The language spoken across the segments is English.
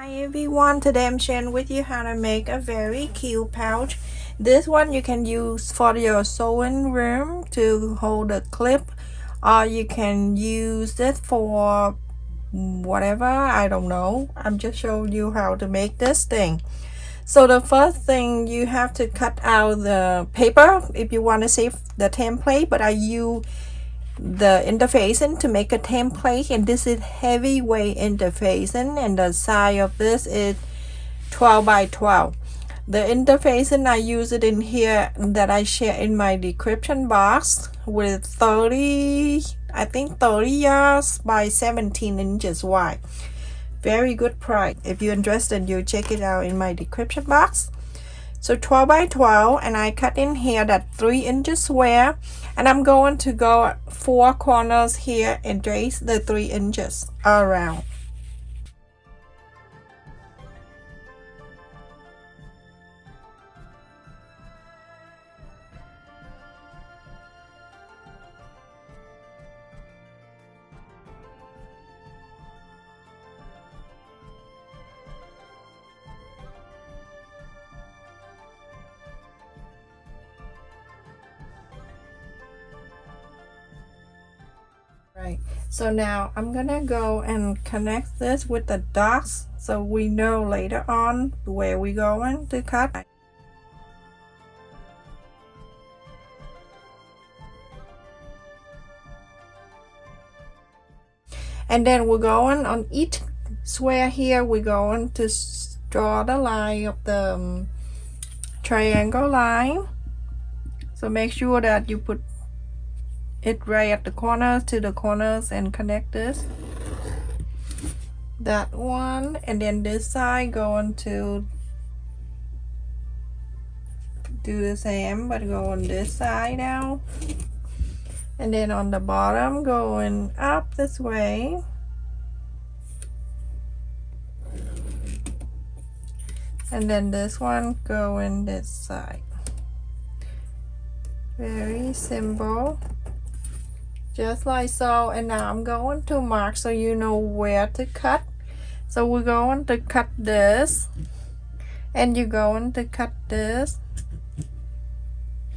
Hi everyone, today I'm sharing with you how to make a very cute pouch. This one you can use for your sewing room to hold a clip, or you can use it for whatever, I don't know. I'm just showing you how to make this thing. So the first thing, you have to cut out the paper if you want to save the template, but I use the interfacing to make a template, and this is heavyweight interfacing, and the size of this is 12 by 12. The interfacing, I use it in here that I share in my description box with 30, I think 30 yards by 17 inches wide. Very good price. If you're interested, you check it out in my description box. So 12 by 12, and I cut in here that 3 inches square, and I'm going to go 4 corners here and trace the 3 inches around. Right, so now I'm gonna go and connect this with the dots so we know later on where we're going to cut. And then we're going on each square here, we're going to draw the line of the triangle line. So make sure that you put it right at the corners to the corners and connect this, that one, and then this side going to do the same but go on this side now, and then on the bottom going up this way, and then this one going this side. Very simple, just like so. And now I'm going to mark so you know where to cut. So we're going to cut this, and you're going to cut this,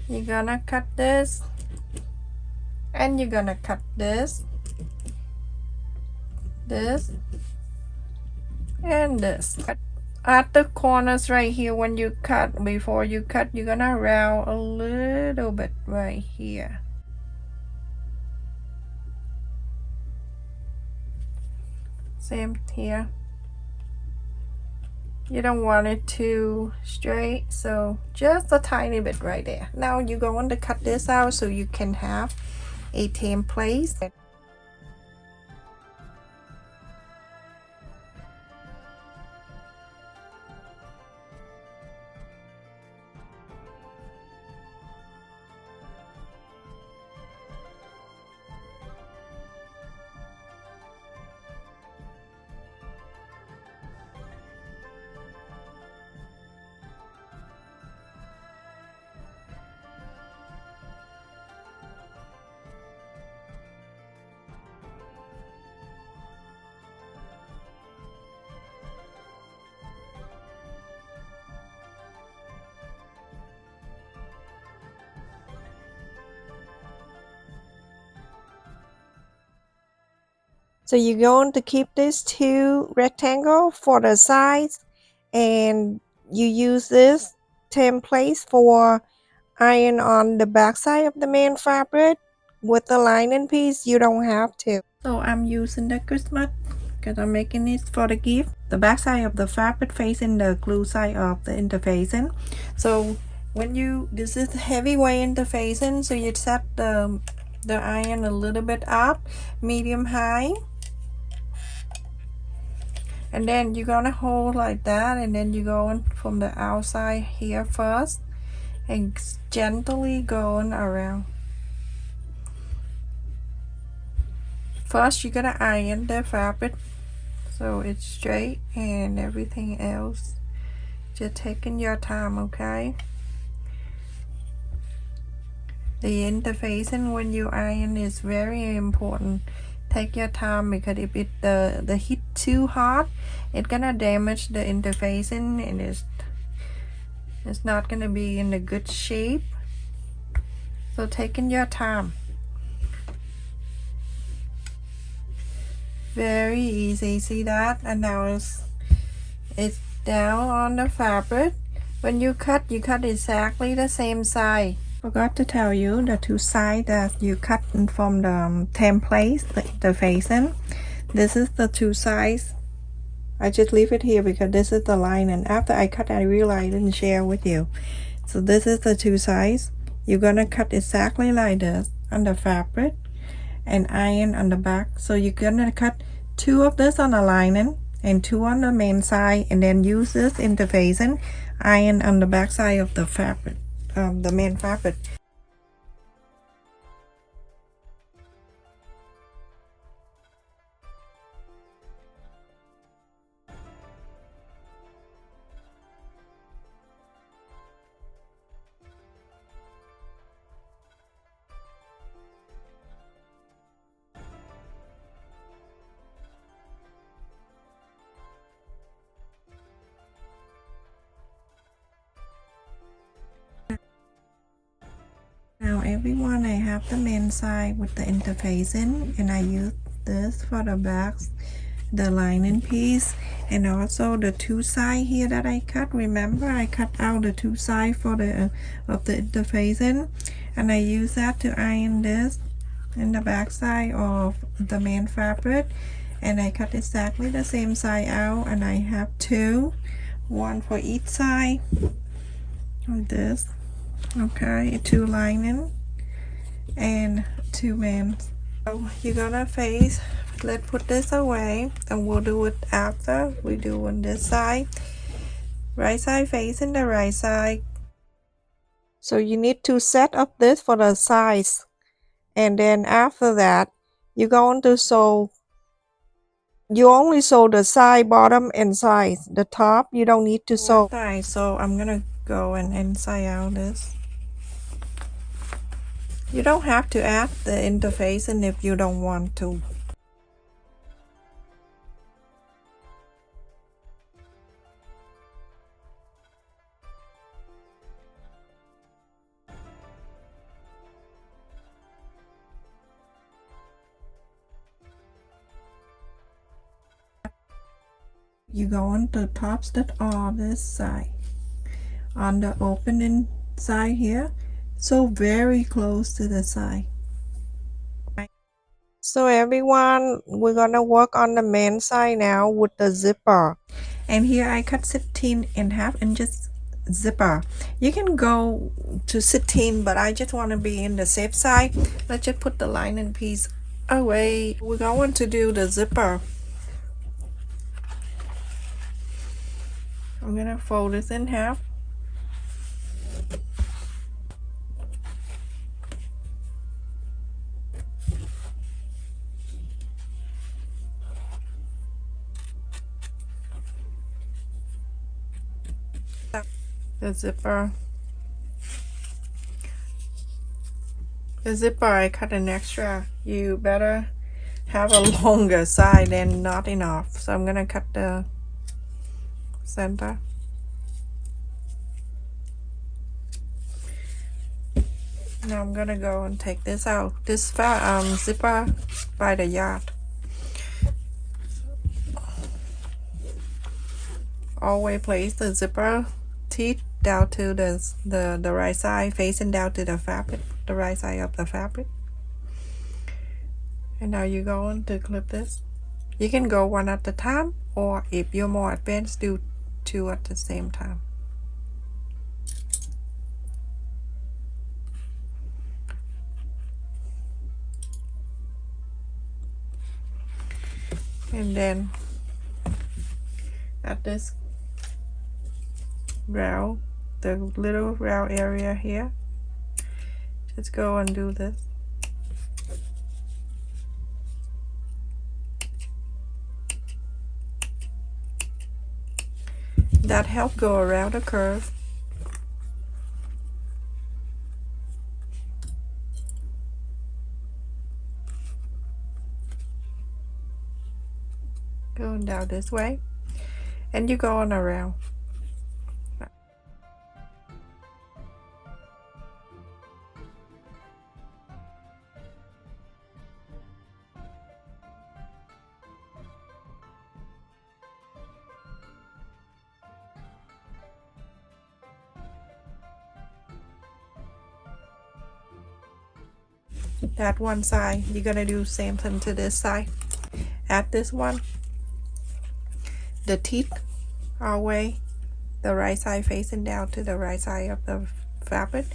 you're gonna cut this, and you're gonna cut this, this, and this. At the corners right here, when you cut, before you cut, you're gonna round a little bit right here. Same here. You don't want it too straight, so just a tiny bit right there. Now you're going to cut this out so you can have a template. So you're going to keep these 2 rectangles for the sides, and you use this template for iron on the back side of the main fabric. With the lining piece, you don't have to. So I'm using the Christmas because I'm making it for the gift. The back side of the fabric facing the glue side of the interfacing. So when this is heavyweight interfacing, so you set the iron a little bit up, medium high, and then you're gonna hold like that, and then you're going from the outside here first and gently going around. First you're gonna iron the fabric so it's straight, and everything else just taking your time, okay? The interfacing when you iron is very important take your time, because if the heat too hot, it's gonna damage the interfacing and it's not gonna be in a good shape. So taking your time. Very easy, see that? And now it's down on the fabric. When you cut exactly the same size. Forgot to tell you the two sides that you cut from the template, the facing. This is the two sides. I just leave it here because this is the line, and after I cut I realized I didn't share with you. So this is the two sides. You're gonna cut exactly like this on the fabric and iron on the back. So you're gonna cut two of this on the lining and two on the main side, and then use this interfacing, iron on the back side of the fabric, the main fabric. Now everyone, I have the main side with the interfacing, and I use this for the backs, the lining piece, and also the two side here that I cut. Remember, I cut out the two side for the of the interfacing, and I use that to iron this in the back side of the main fabric, and I cut exactly the same side out, and I have two, one for each side like this. Okay, two lining and two main. So you're gonna face, let's put this away and we'll do it after we do on this side. Right side facing the right side. So you need to set up this for the size, and then after that you're going to sew. You only sew the side, bottom, and sides. The top you don't need to sew. Right, so I'm gonna go and inside out this. You don't have to add the interfacing if you don't want to. You go on the top stitch on this side, on the opening side here, so very close to the side. So everyone, we're gonna work on the main side now with the zipper, and here I cut 16.5 inches zipper. You can go to 16, but I just want to be in the safe side. Let's just put the lining piece away. We're going to do the zipper. I'm gonna fold this in half. The zipper. I cut an extra. You better have a longer side than not enough. So I'm gonna cut the center. Now I'm gonna go and take this out. This zipper by the yard. Always place the zipper teeth down to the right side, facing down to the fabric, the right side of the fabric. And now you're going to clip this. You can go one at a time, or if you're more advanced, do two at the same time. And then at this round, the little round area here, just go and do this. That help go around the curve. Going down this way, and you go on around. That one side, you're gonna do same thing to this side. At this one, the teeth are away, the right side facing down to the right side of the fabric,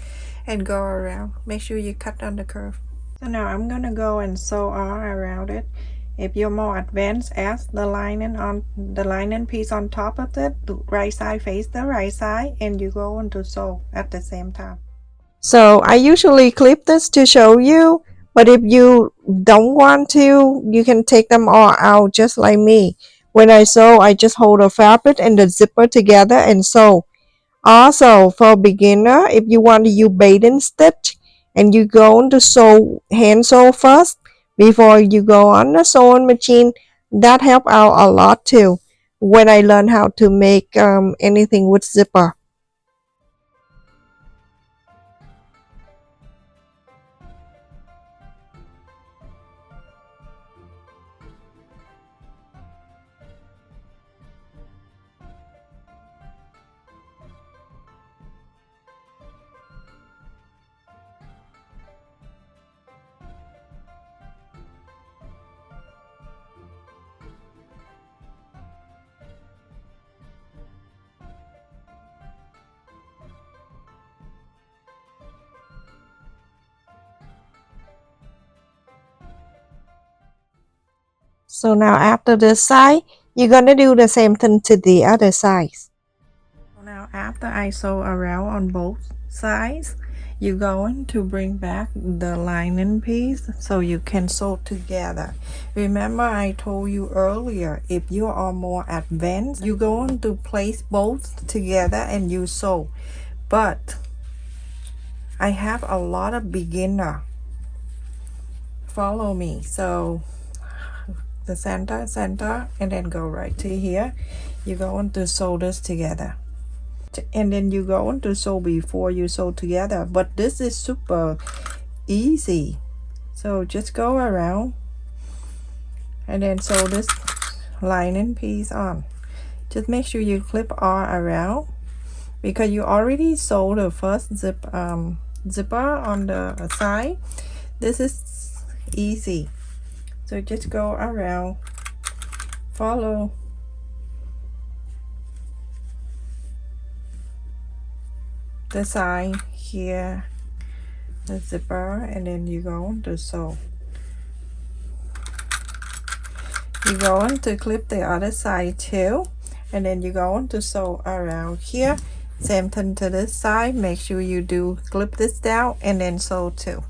and go around. Make sure you cut on the curve. So now I'm gonna go and sew all around it. If you're more advanced, add the lining piece on top of it. The right side face the right side, and you go on to sew at the same time. So I usually clip this to show you, but if you don't want to, you can take them all out just like me. When I sew, I just hold the fabric and the zipper together and sew. Also, for beginner, if you want to use baiting stitch and you go on to sew, hand sew first before you go on the sewing machine, that help out a lot too when I learned how to make anything with zipper. So now after this side, you're gonna do the same thing to the other sides. Now after I sew around on both sides, you're going to bring back the lining piece so you can sew together. Remember I told you earlier, if you are more advanced, you're going to place both together and you sew. But I have a lot of beginner. Follow me. So the center, and then go right to here. You're going to sew this together. And then you go on to sew before you sew together, but this is super easy. So just go around and then sew this lining piece on. Just make sure you clip all around because you already sewed the first zipper on the side. This is easy. So just go around, follow the side here, the zipper, and then you go on to sew. You go on to clip the other side too, and then you go on to sew around here. Same thing to this side. Make sure you do clip this down and then sew too.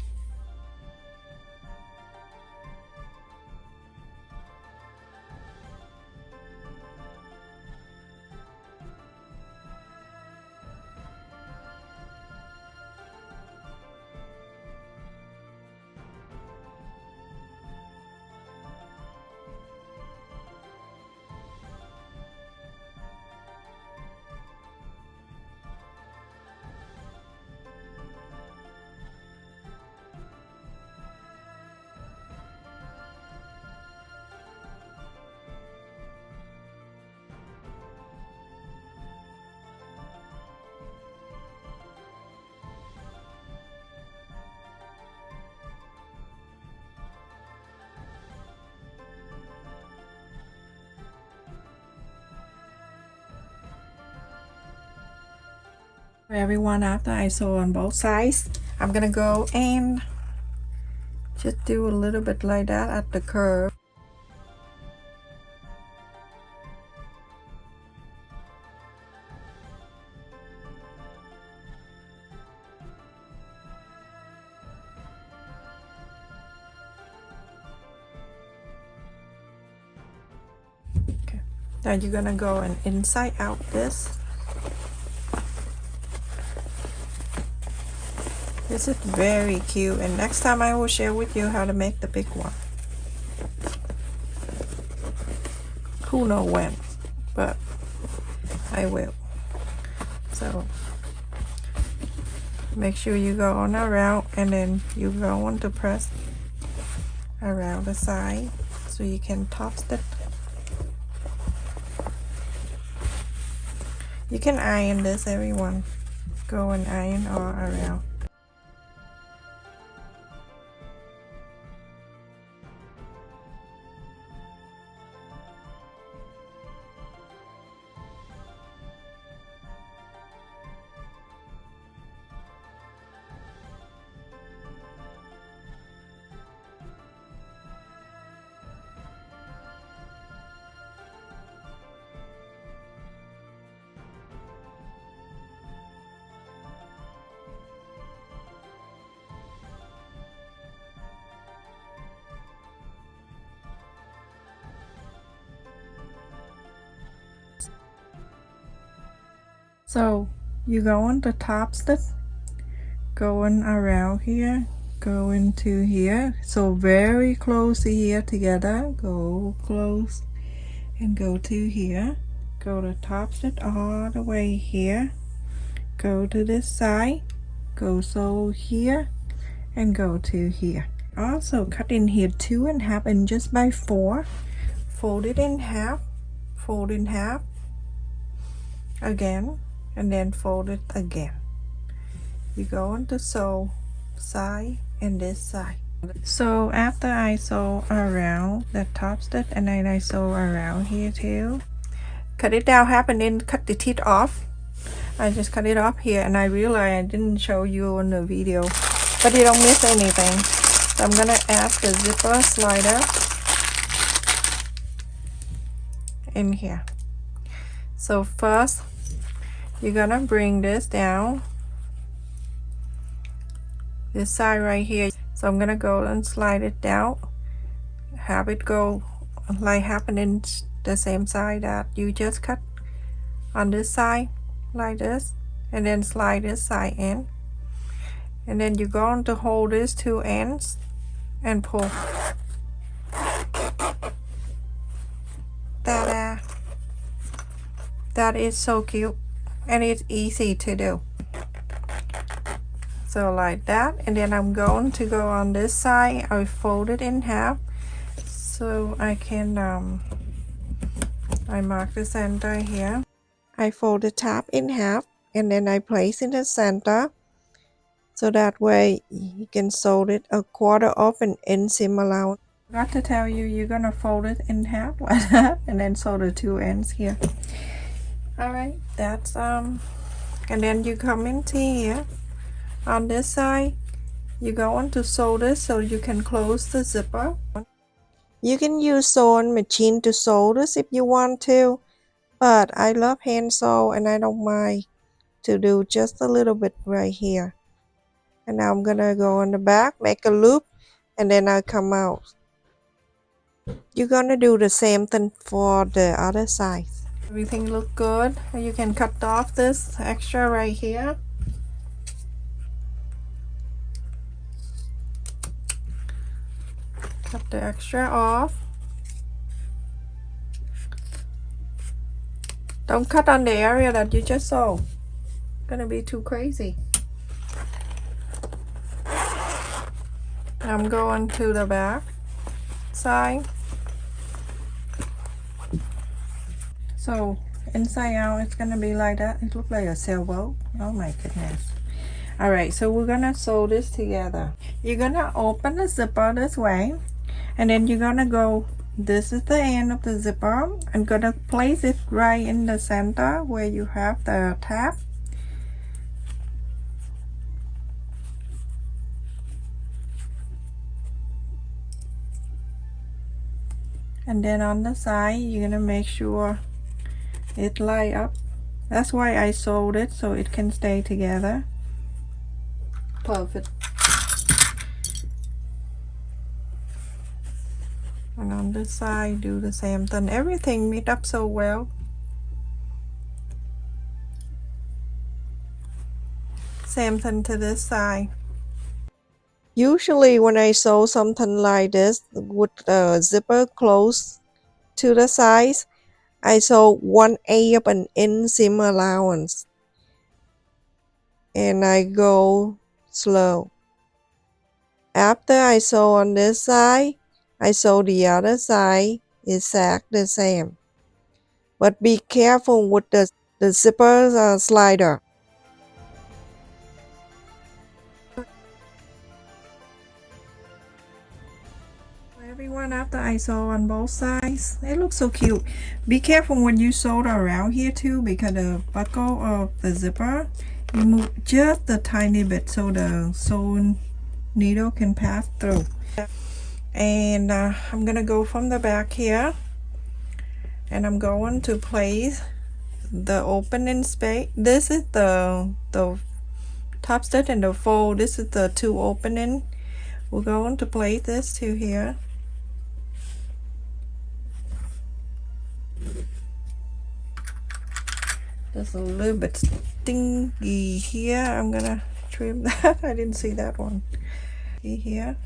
For everyone, after I sew on both sides, I'm gonna go and just do a little bit like that at the curve. Okay, now you're gonna go and inside out this. This is very cute, and next time I will share with you how to make the big one. who know when, but I will. So make sure you go on around, and then you go on to press around the side so you can top stitch. You can iron this, everyone. Go and iron all around. So you go on the top stitch, going around here, go into here, so very close to here together, go close and go to here, go to top stitch all the way here, go to this side, go so here and go to here. Also cut in here 2.5 inches by 4, fold it in half, fold in half again, and then fold it again. You go on to sew side and this side. So after I sew around the top stitch, and then I sew around here too, cut it down half and then cut the teeth off. I just cut it off here, and I realized I didn't show you on the video, but you don't miss anything. So I'm gonna add the zipper slider in here. So first you're gonna bring this down this side right here. So I'm gonna go and slide it down, have it go like half an inch the same side that you just cut on this side, like this, and then slide this side in, and then you're going to hold these 2 ends and pull. Ta-da! That is so cute, and it's easy to do. So like that, and then I'm going to go on this side. I fold it in half so I can I mark the center here. I fold the top in half, and then I place in the center, so that way you can sew it 1/4 of an inch seam allowance. Got to tell you, you're gonna fold it in half like that, and then sew the 2 ends here. Alright, that's and then you come into here. On this side, you go on to sew this so you can close the zipper. You can use sewing machine to sew this if you want to, but I love hand sew and I don't mind to do just a little bit right here. And now I'm gonna go on the back, make a loop, and then I come out. You're gonna do the same thing for the other side. Everything look good. You can cut off this extra right here. Cut the extra off. Don't cut on the area that you just sewed. It's gonna be too crazy. I'm going to the back side. So inside out, it's gonna be like that. It looks like a sailboat. Oh my goodness. Alright, so we're gonna sew this together. You're gonna open the zipper this way, and then you're gonna go, this is the end of the zipper. I'm gonna place it right in the center where you have the tab. And then on the side, you're gonna make sure it line up. That's why I sewed it, so it can stay together. Perfect. And on this side, do the same thing. Everything meet up so well. Same thing to this side. Usually when I sew something like this with the zipper close to the sides, I sew 1/8 of an inch seam allowance, and I go slow. After I sew on this side, I sew the other side exactly the same. But be careful with the zipper slider. Everyone, after I sew on both sides, it looks so cute. Be careful when you sew around here too, because the buckle of the zipper, you move just a tiny bit so the sewing needle can pass through. And I'm gonna go from the back here, and I'm going to place the opening space. This is the top stitch and the fold. This is the two opening. We're going to place this to here. There's a little bit stingy here. I'm gonna trim that. I didn't see that one. See here.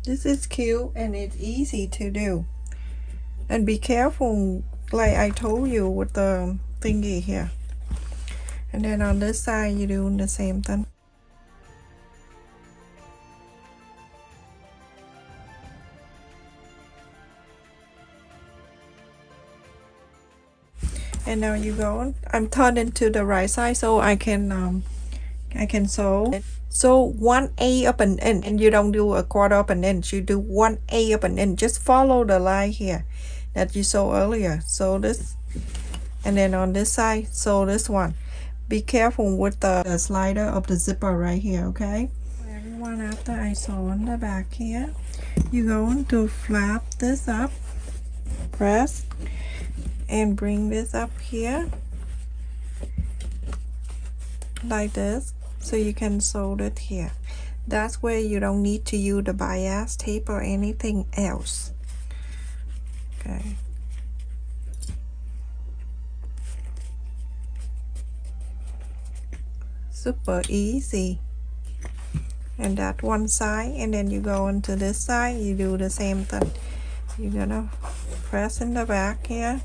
This is cute and it's easy to do. And be careful, like I told you, with the thingy here. And then on this side, you're doing the same thing. And now you go. I'm turning to the right side so I can sew. So 1/8 of an inch, and you don't do a quarter of an inch. You do 1/8 of an inch. Just follow the line here that you sew earlier. Sew this, and then on this side, sew this one. Be careful with the slider of the zipper right here, okay? Everyone, after I sew on the back here, you're going to flap this up, press, and bring this up here like this, so you can sew it here. That's where you don't need to use the bias tape or anything else. Okay. Super easy. And that one side, and then you go into this side, you do the same thing. You're gonna press in the back here,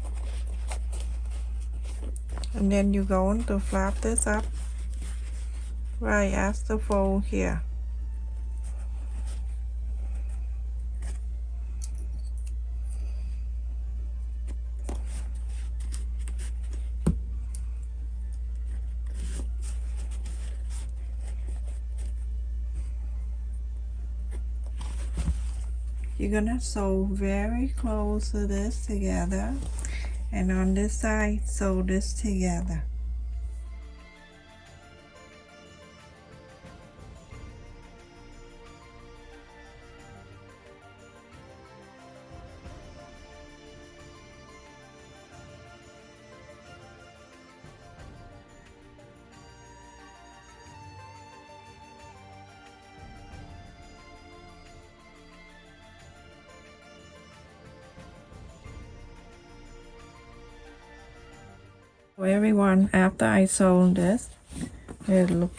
and then you're going to flap this up right as the fold here. You're gonna sew very close to this together, and on this side sew this together. So everyone, after I sew this, it look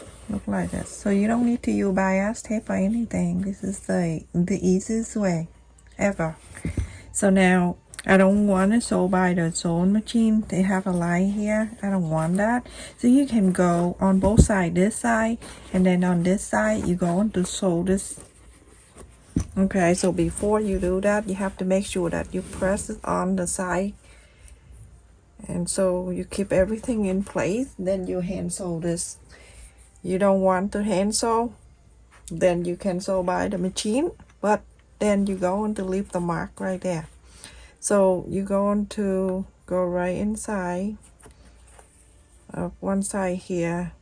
like this. So you don't need to use bias tape or anything. This is the easiest way ever. So now I don't want to sew by the sewing machine. They have a line here. I don't want that. So you can go on both sides, this side, and then on this side, you're going to sew this. Okay, so before you do that, you have to make sure that you press it on the side. And so you keep everything in place, then you hand sew this. You don't want to hand sew, then you can sew by the machine, but then you're going to leave the mark right there. So you're going to go right inside of one side here,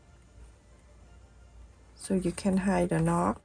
so you can hide the knot.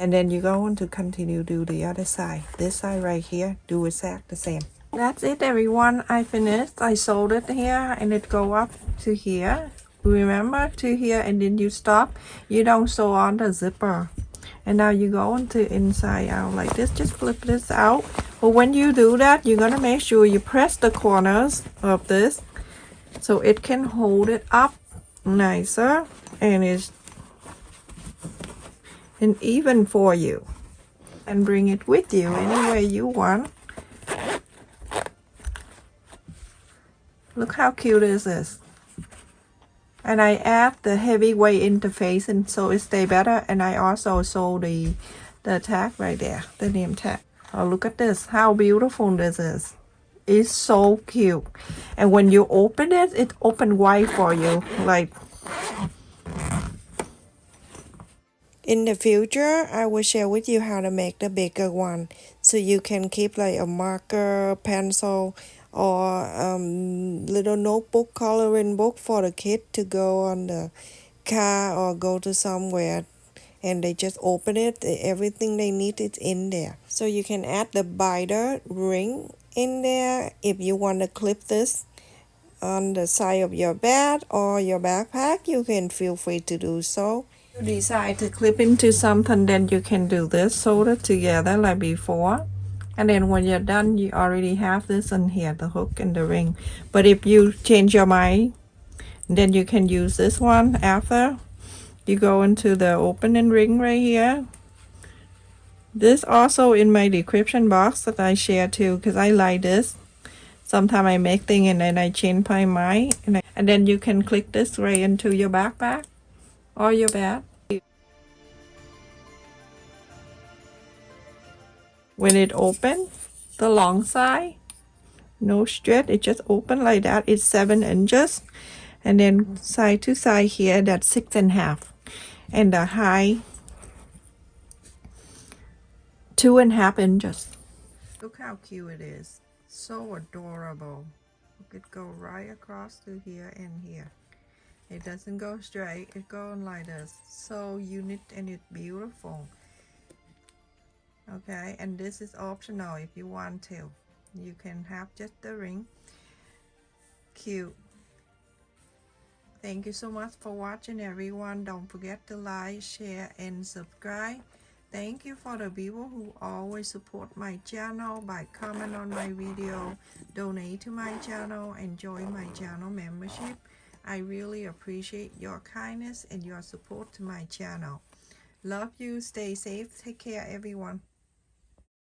And then you're going to continue to do the other side. This side right here, do exact the same. That's it, everyone. I finished. I sewed it here and it go up to here. Remember, to here, and then you stop. You don't sew on the zipper. And now you go into inside out like this. Just flip this out. But when you do that, you're gonna make sure you press the corners of this so it can hold it up nicer and it's and even for you, and bring it with you any way you want. Look how cute this is. And I add the heavyweight interface and so it stay better. And I also sew the tag right there, the name tag. Oh, look at this, how beautiful this is. It's so cute. And when you open it, it open wide for you, like. In the future, I will share with you how to make the bigger one, so you can keep like a marker, pencil, or little notebook, coloring book for the kid to go on the car or go to somewhere, and they just open it. Everything they need is in there. So you can add the binder ring in there if you want to clip this on the side of your bed or your backpack. You can feel free to do so. You decide to clip into something, then you can do this, solder together like before. And then when you're done, you already have this in here, the hook and the ring. But if you change your mind, then you can use this one after. You go into the opening ring right here. This also in my description box that I share too, because I like this. Sometimes I make things and then I change my mind. And then you can click this right into your backpack or your bag. When it opens, the long side, no stretch, it just open like that. It's 7 inches. And then side to side here, that's 6.5. And the high, 2.5 inches. Look how cute it is. So adorable. Look, it go right across to here and here. It doesn't go straight, it goes like this. So unique and it's beautiful. Okay, and this is optional if you want to. You can have just the ring. Cute. Thank you so much for watching, everyone. Don't forget to like, share, and subscribe. Thank you for the people who always support my channel by comment on my video, donate to my channel, and join my channel membership. I really appreciate your kindness and your support to my channel. Love you. Stay safe. Take care, everyone.